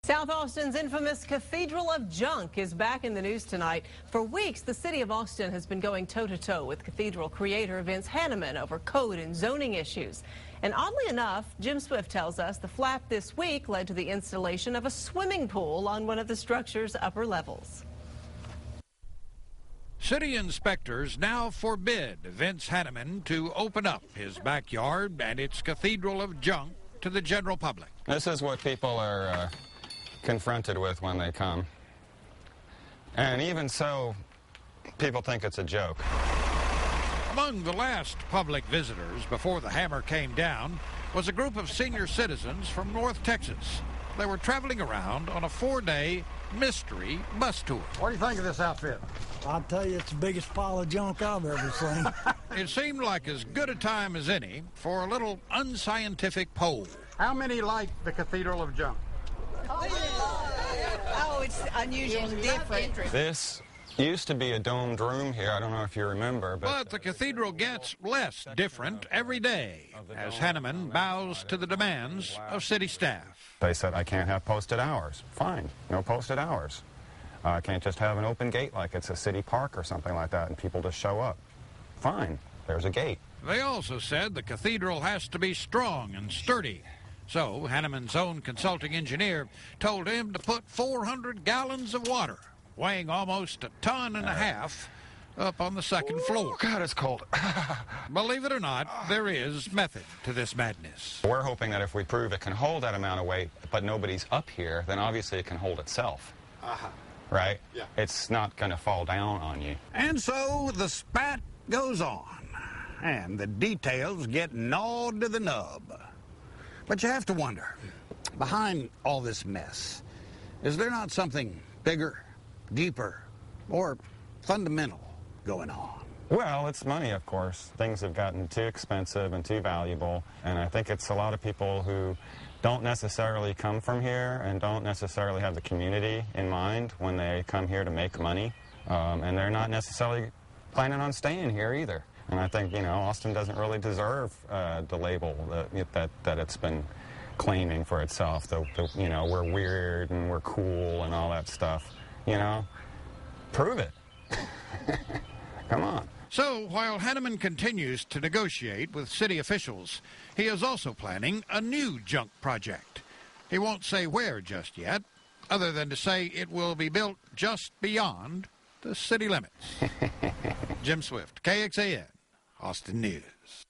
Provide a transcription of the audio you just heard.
South Austin's infamous Cathedral of Junk is back in the news tonight. For weeks, the city of Austin has been going toe-to-toe with Cathedral creator Vince Hanneman over code and zoning issues. And oddly enough, Jim Swift tells us the flap this week led to the installation of a swimming pool on one of the structure's upper levels. City inspectors now forbid Vince Hanneman to open up his backyard and its Cathedral of Junk to the general public. This is what people are confronted with when they come. And even so, people think it's a joke. Among the last public visitors before the hammer came down was a group of senior citizens from North Texas. They were traveling around on a 4-day mystery bus tour. What do you think of this outfit? I'll tell you, it's the biggest pile of junk I've ever seen. It seemed like as good a time as any for a little unscientific poll. How many like the Cathedral of Junk? Oh, it's unusual and different. This used to be a domed room here. I don't know if you remember, But the cathedral gets less different every day as Hanneman bows to the demands of city staff. They said, I can't have posted hours. Fine, no posted hours. I can't just have an open gate like it's a city park or something like that and people just show up. Fine, there's a gate. They also said the cathedral has to be strong and sturdy. So Hanneman's own consulting engineer told him to put 400 gallons of water, weighing almost a ton and a half, up on the second floor. God, it's cold. Believe it or not, there is method to this madness. We're hoping that if we prove it can hold that amount of weight, but nobody's up here, then obviously it can hold itself. Right? Yeah. It's not going to fall down on you. And so the spat goes on, and the details get gnawed to the nub. But you have to wonder, behind all this mess, is there not something bigger, deeper, or fundamental going on? Well, it's money, of course. Things have gotten too expensive and too valuable, and I think it's a lot of people who don't necessarily come from here and don't necessarily have the community in mind when they come here to make money, and they're not necessarily planning on staying here either. And I think, you know, Austin doesn't really deserve the label that it's been claiming for itself. You know, we're weird and we're cool and all that stuff. You know, prove it. Come on. So while Hanneman continues to negotiate with city officials, he is also planning a new junk project. He won't say where just yet, other than to say it will be built just beyond the city limits. Jim Swift, KXAN, Austin News.